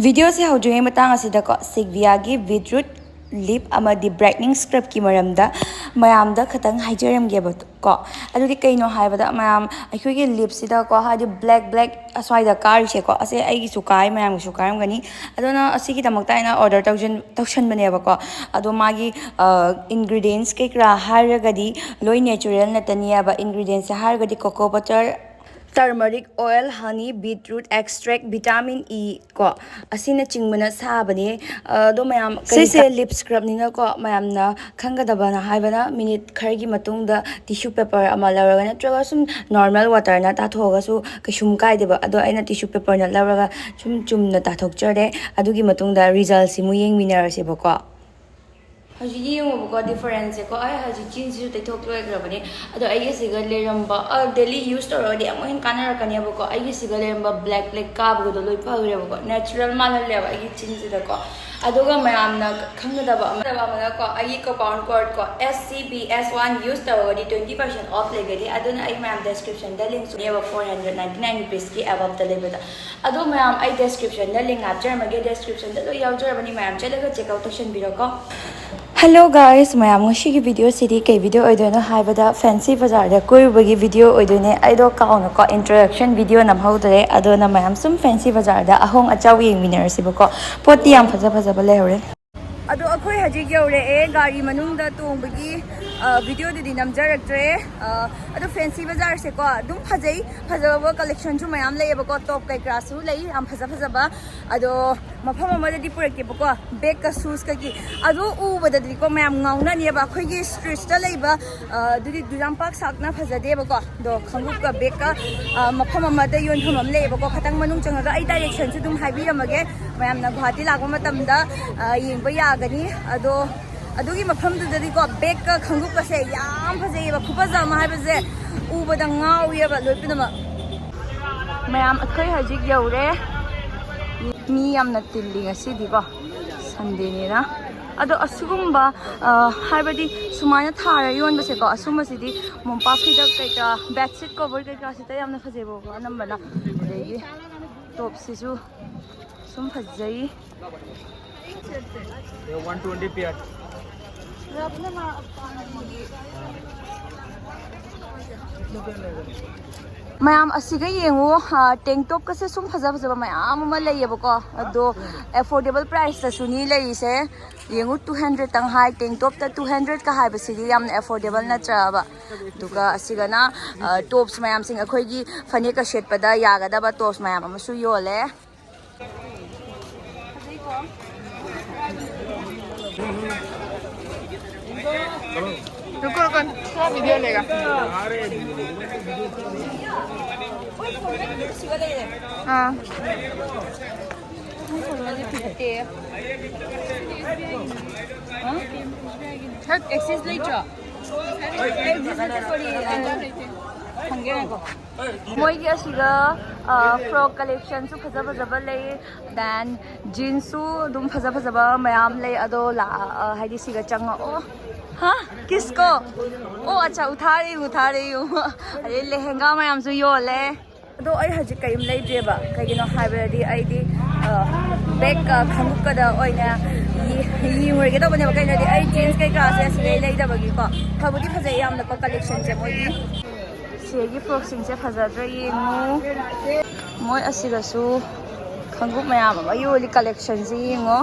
Video se hojui matang asida ko Skivia gi beetroot lip amadi brightening scrub ki maramda mayam da khatang haijaram ge ba ko adudi kaino haibada mayam akhoi gi lip sida ko hadi black aswai da kar se ko ase ai gi sukai mayam gi sukai gani adona asigi damakta ina order tausan bane ba ko ado magi ingredients ke kra haragadi loi natural natania ba ingredients haragadi cocoa butter turmeric oil, honey, beetroot extract, vitamin E ko asina chingmana sabani do mayam se lip scrub nina ko mayam na khangadaba na haibana minute khargi matungda tissue paper ama laraga natraga sum normal water na tathoga su kashum kai deba ado aina tissue paper na laraga chum na tathokchare adugi matungda result simu yeng minarase bako Haji yung ko difference ko ay haji jeans yu tay thok loy grabani ado ay siga leramba daily use to already amo hin kanar kanya ko ay siga leramba black ka bu do loy pa gre ko natural manal le ay jeans da ko ado ga mayam na khangda ba ma ko ay ko pound cord ko SCBS1 use to already 20% off le gadi ado na ay mayam description da link so yewa 499 rupees ki above the level da ado mayam ay description da link apjar mage description da lo yaw jar bani mayam chalaga check out option biro ko Hello guys, mayam ngasi video city kay video oidona haibada fancy bazaar da koi bagi video oidone aido kauna ko introduction video nam haudare adona mayam sum fancy bazaar da ahong achaw yeng winner sibako poti yam phaja ba lehore ado akhoi haji yaure e gari manung da tong bagi video di namjaraktre ado fancy bazaar se ko dum phajaba collection chu mayam lei ba ko top kai krasu lei am phaja ba ado mafam amada di purake ba ko bag ka shoes ka ki ado u bada di ko mayam ngauna ni ba khoi gi street ta lei ba dudi duram park sakna phaja de ba ko do khangup ka bag ka mafam amada yon thamam lei ba ko khatang manung changa ga ai direction chu dum haibi ramage mayam na guwahati lagwa matam da yengba ya gani ado adugi mafam du dadi ko bag ka khangup ka se yam phajai ba phupaja ma hai ba je u bada ngau ye ba loipina ma mayam akhoi hajik yaure mi yamna tilli ngasi di ko Sunday ni na ado asugumba haibadi sumana thara yon ba se ko asuma sidi mompa phida kai ka bedsheet cover kai ka sita yamna phajai bo ko anambana degi top sisu sum phajai 120 pair mayam asiga yengu tank top ka se sum phaja mayam ma leiye bako ado affordable price ta suni lei se yengu 200 tang high tank top ta 200 ka hai basidi yam affordable na traba duga asiga na tops mayam sing akhoi gi phane ka shet pada yagada ba tops mayam amasu yole रुको थोड़ा video लेगा हाँ access लेट्रो मोइगी असिगा frock collection सु फजब लई then jeans सु दुम फजब मयाम लई अदो ला हाइदि सिगा चंग ओ हाँ किसको ओ अच्छा उठा रही हूँ अरे लहंगा मयाम सु योले अदो आई हजि कयम लई देबा कगिनो हाइबरदी आइदि बैग का खंगुक का ओइना yi ngurge da bane ba kai na di ai jeans kai ka se se lei da bagi ko thabudi phajai yam na ko collection che moi segi frog sing se phajadra yengu moi asiga su khanggup mayam ma yoli collection ji yengo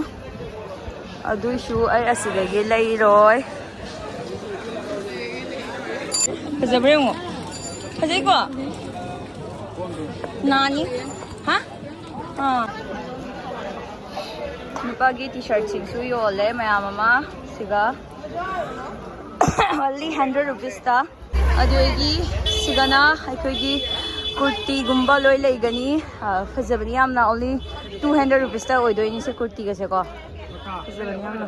adui su ai asiga ge lei roi phajabra yengu phajai ko nani ha ha nupagi t-shirt sing su yole mayam ma siga only 100 rupees ta adugi sigana aikogi kurti gumba loi leigani fajabani yamna only 200 rupees ta oidoi ni se kurti ga se ko fajabani yamna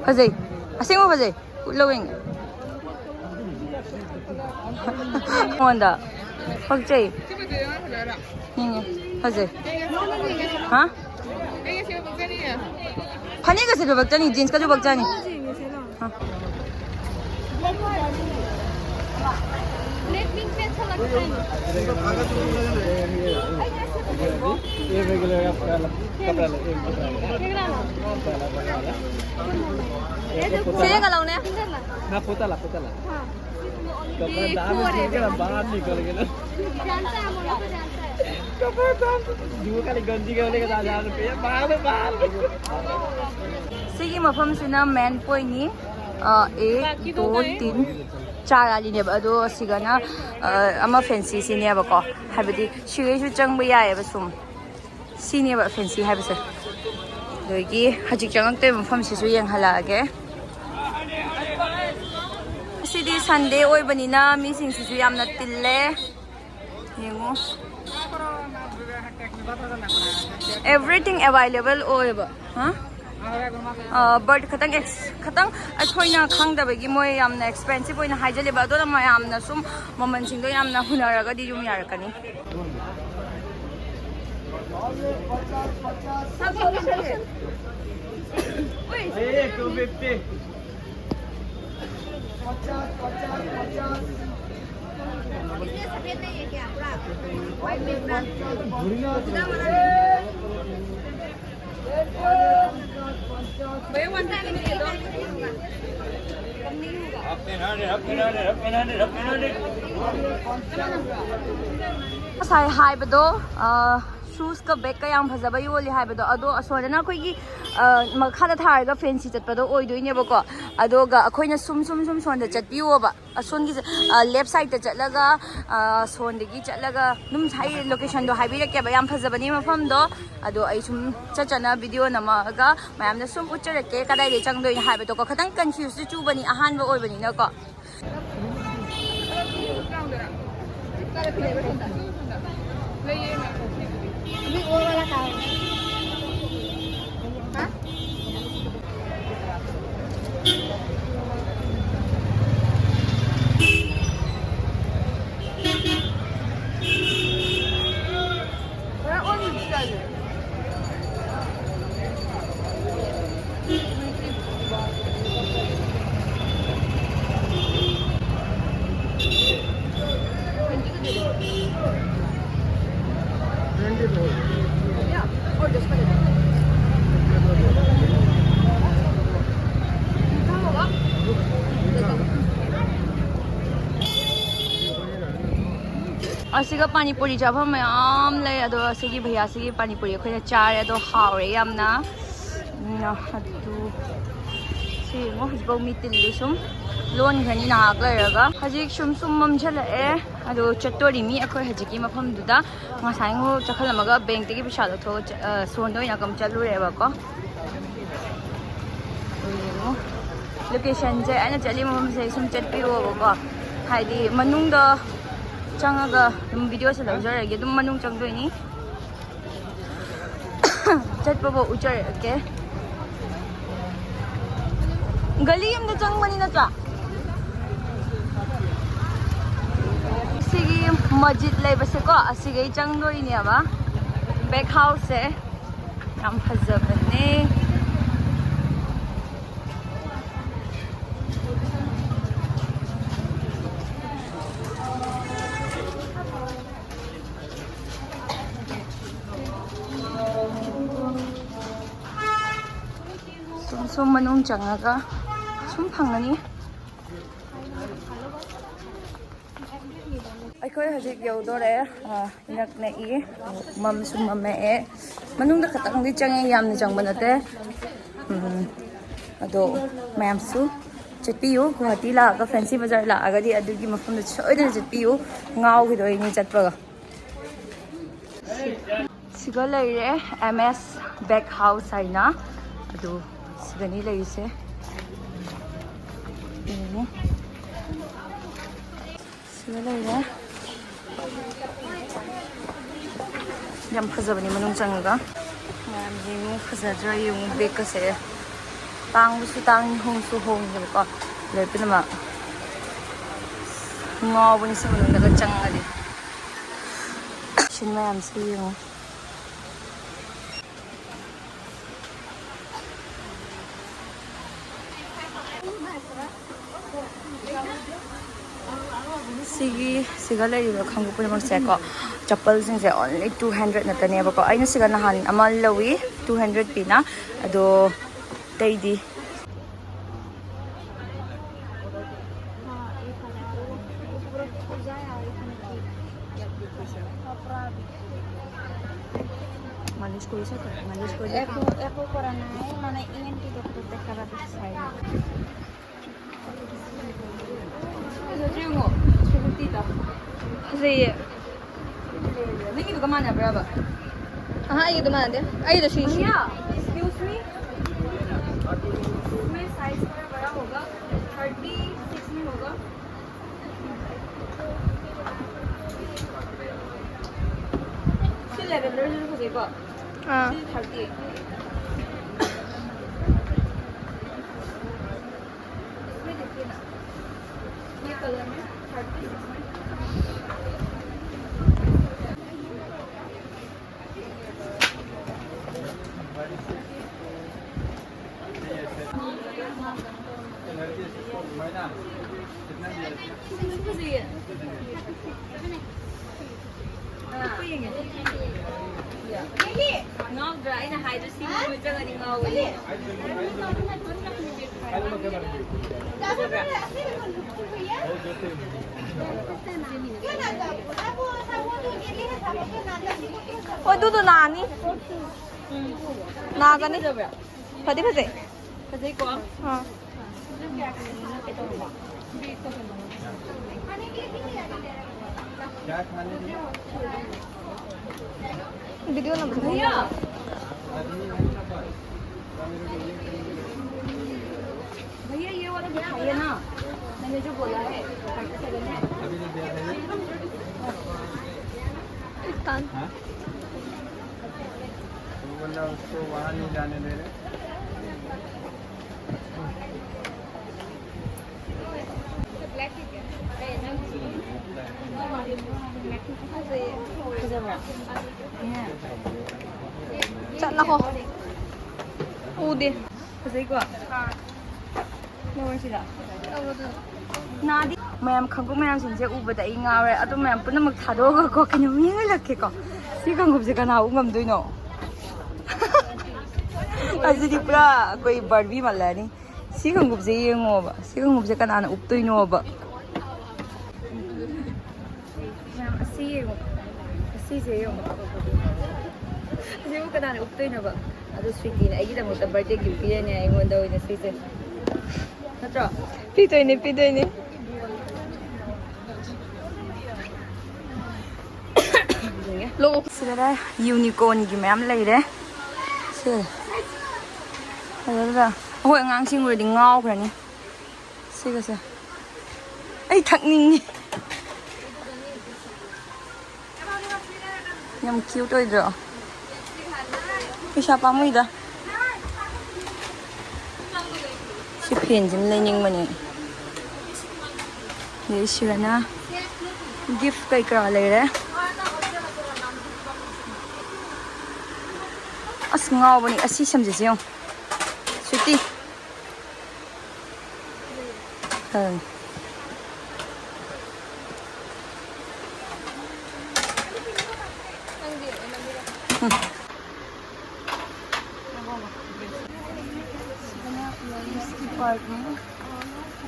fajai asengmo fajai lowing onda fakjai fajai ha phane ga se bakjani jeans ka jo bakjani ha Blackpink में अच्छा लगता है ये regular कपड़ा कपड़ा Sini kalau nih? ना पुतला पुतला कपड़ा दाम के बाहर निकल गया कपड़ा दाम दो खाली गंजी के वाले का 1000 रुपया बाहर बाहर सिगी मफम सिना मेन पॉइंट नी 1 2 3 4 alineब अदो सिगना अमा फैंसी सिनेबको हाबदी सिगैसु चंगबा यायबा सुम सिनेबा फैंसी हाबसे दोगी हजिक चंगते मफम सिसु यंगहलागे सिदी संडे ओइबनिना मिसिंग सिसु यामना तिल्ले येंगो everything available ओइबा हां बट खतंग अखोइना खंगदबगी मोय यामना एक्सपेंसिव ओइना हाइजलेबा अदो मयामना सुम ममनसिंगो यामना हुनरगदी युम यारकनी ए 250 Ini safed नहीं है क्या पूरा white में पूरा भैया वन टाइम में दे दो साइ हाइबदो शूज का बैग का याम फजबा योली हाइबदो अदो असोरना कोइगी मखादा थारगा फैंसी चटपदो ओइदोइनेबको अदोगा अखोइना सुम सोंदा चटपियोबा असोनगी लेफ्ट साइड ता चटलगा सोंदगी चटलगा नुम साइ लोकेशन दो हाइबिरकेबा याम फजबनी मफमदो अदो आई सुम चचना वीडियो नमागा मयामना सुम उच्चरके कदाइदे चंगदोइ हाइबदो को खतंग कंफ्यूज चुबनी अहानबा ओइबनी नको ini वो वाला का हाँ बड़ा और भी चाहिए और दस का असिगा पानीपुरी चाफम मयाम लय अदो असिगी भैया सिगी पानीपुरी अखोइना चारे अदो हावरे यामना अदु सिमो हजबो मितिल्ली सुम लोन घनी नाग लयरगा हजिक सुम ममझलए अदो चट्टोरी मी अखोइ हजिकी मफम दुदा ngसाइंगो चखलमगा बैंक तगी पैसा लथो सोंदो इना कम चलुरेबको लोकेशन जे आइना चली मफम से सुम चटपिरोबको हाइदी मनुंगदा चंगागा वीडियो से लौजरगे दुम मनुंग चंगदोइनी चटपबो उचरके गली यमदा चंगमनी नत्रा सिगी मस्जिद लेबसे को असिगे चंगदोइनेबा बैक हाउस से याम फजबने सुम मनुंग चंगागा सुम फंगनी अखोई हजिक यौदोरे इनकने इ मम सुम ममे मनुंग दा खतंग चंगे यामने चंगब नते अदो मैमसु चटपियो गुवाहाटी लागा फैंसी बाजार लागादी अदुगी मफम द सोइदन चटपियो गावगिदोइनी चटपगा सिगा लैरे एमएस बैक हाउस आइना अदु सिगनी लैसे सिगा लैरे यम फजबनी मनुंग चंगा ma'am येमु फजद्रा येमु बेकसे तांगसु Thang होंसु होंगबको लेपिनमा ngawbuni sa manundaga changadi shin mayam si yung siga leirure khanggu punimak se ko chappal sing se only 200 natane ba ko aina siga nahan amal lawi 200 pina ado taidi Manis ko isa to. Manis ko isa. Eko kora nai, mana ENT dokter dekara besar. Eso jungo. Chubutita. Sí. Nengi to kamana brava. हाँ ये तो मान दे ये तो शीशी Excuse me. इसमें size थोड़ा बड़ा होगा 36 में होगा लेवेंडर जो खोजेगा हाँ 38 इसमें देखिए ना ये कलर में 36 में ngawdra aina haidu si mo changani ngawli ôi tôi nani na cái này phải đi phải gì Kasi ko हाँ वीडियो नंबर भैया भैया ये वाला दिखाइए ना मैंने जो बोला है 37 है पाकिस्तान बोला उसको वहाँ नहीं जाने दे रहे chặn là hồ u đi Kasi ko sila Nadi mayam khangko mayam sinse ubada I ngawe ato mayam punamak thadoga ko kinuming lakke ko si khangko se kana ungam doino Asidi pura koi Barbie malani si khangko se yengo ba si khangko se kana na uptoino ba Mayam asi yengo asi se yengo Kasi kana na uptoino ba Ado sweetie na aigida mo ta birthday gift niya niya ingon daw niya sweetie Natro pitoy ni Logo sila da unicorn gi mayam leire sila Ada hoi ngang sing rồi đi ngao rồi nè sila sa Ai thắc ninh Nhằm cute tôi rồi Isa pa mo ida Si pen jim lening mani Ye sila na gift kay kra leire As ngao bani asi samje siyo Sweetie Park mo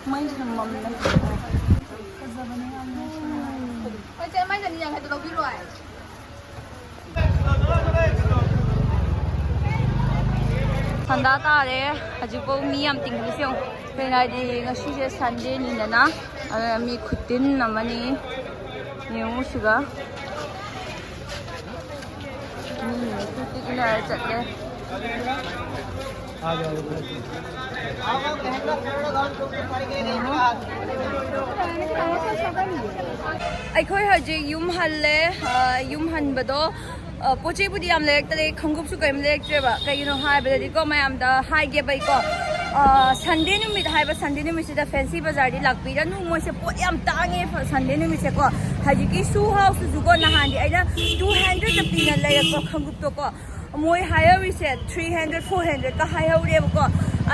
May namam na ôi chơi mấy giờ đi nhận hay tụi đâu biết rồi Sanda tare hajiko mi am tingli siyo Pena di ngasi siya Sunday ni na mi kutin namani yung siga kutin na chatle आ जाओ ꯑꯩꯈꯣꯏ ꯍꯧꯖꯤꯛ ꯌꯨꯝ ꯍꯜꯂꯦ ꯌꯨꯝ ꯍꯟꯕꯗꯣ ꯄꯣꯠꯆꯩꯕꯨꯗꯤ ꯌꯥꯝ ꯂꯩꯔꯛꯇ꯭ꯔꯦ ꯈꯣꯡꯎꯞꯁꯨ ꯀꯔꯤꯝ ꯂꯩꯔꯛꯇ꯭ꯔꯦꯕ ꯀꯩꯒꯤꯅꯣ ꯍꯥꯏꯕꯗꯗꯤꯀꯣ ꯃꯌꯥꯝꯗ ꯍꯥꯏꯒꯦꯕ Sunday numit haiba Sunday numit sida fancy bazaar di lakpira nu moi se pot yam tange Sunday numit se ko hajiki shoe house ju ko nahan di aina 200 ta pina lay ko khangup to ko moi higher reset 300 400 ka higher re ko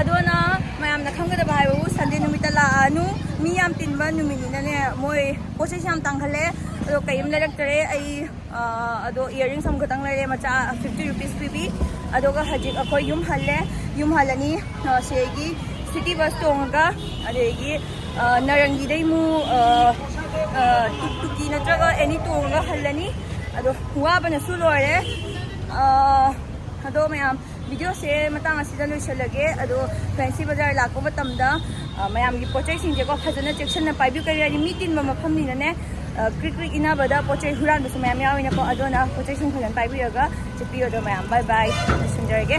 adona mayam na khangada ba haibu Sunday numit ꯅꯨꯃꯤꯠꯇ ꯂꯥꯛꯑꯅꯨ ꯃꯤ ꯌꯥꯝ ꯇꯤꯟꯕ ꯅꯨꯃꯤꯠꯅꯤꯅꯅꯦ ꯃꯣꯏ ꯄꯣꯠꯆꯩꯁꯦ ꯌꯥꯝ ꯇꯥꯡꯈꯠꯂꯦ ꯑꯗꯣ ꯀꯩꯝ ꯂꯩꯔꯛꯇꯔꯦ ꯑꯩ ꯑꯗꯣ ꯏꯌꯥꯔꯤꯡꯁ ꯑꯃꯈꯛꯇꯪ ꯂꯩꯔꯦ ꯃꯆꯥ 50 ꯔꯨꯄꯤꯁ ꯄꯤꯕꯤ ꯑꯗꯨꯒ ꯍꯧꯖꯤꯛ ꯑꯩꯈꯣꯏ ꯌꯨꯝ ꯍꯜꯂꯅꯤ ꯁꯤꯒꯤ ꯁꯤꯇꯤ ꯕꯁ ꯇꯣꯡꯉꯒ ꯑꯗꯒꯤ ꯅꯔꯪꯒꯤꯗꯩ ꯇꯨꯛꯇꯨꯀꯤ ꯅꯠꯇ꯭ꯔꯒ ꯑꯦꯅꯤ ꯇꯣꯡꯉꯒ ꯍꯜꯂꯅꯤ ꯑꯗꯣ ꯋꯥꯕꯅꯁꯨ ꯂꯣꯏꯔꯦ ꯑꯗꯣ ꯃꯌꯥꯝ ꯚꯤꯗꯤꯑꯣꯁꯦ ꯃꯇꯥꯡ ꯑꯁꯤꯗ ꯂꯣꯏꯁꯤꯜꯂꯒꯦ ꯑꯗꯣ ꯐꯦꯟꯁꯤ ꯕꯖꯥꯔ ꯂꯥꯛꯄ ꯃꯇꯝꯗ ꯃꯌꯥꯝꯒꯤ ꯄꯣꯠꯆꯩꯁꯤꯡꯁꯦꯀꯣ ꯐꯖꯅ ꯆꯦꯛꯁꯤꯟꯅ ꯄꯥꯏꯕꯤꯌꯨ ꯀꯔꯤ ꯃꯤ ꯇꯤꯟꯕ ꯃꯐꯝꯅꯤꯅꯅꯦ ꯀ꯭ꯔꯤꯛ ꯀ꯭ꯔꯤꯛ ꯏꯟꯅꯕꯗ ꯄꯣꯠꯆꯩ ꯍꯨꯔꯥꯟꯕꯁꯨ ꯃꯌꯥꯝ ꯌꯥꯎꯋꯤꯅꯀꯣ ꯑꯗꯨꯅ ꯄꯣꯠꯆꯩꯁꯤꯡ ꯐꯖꯅ ꯄꯥꯏꯕꯤꯔꯒ ꯆꯠꯄꯤꯌꯣ ꯑꯗꯣ ꯃꯌꯥꯝ ꯕꯥꯏ ꯕꯥꯏ ꯂꯣꯏꯁꯤꯟꯖꯔꯒꯦ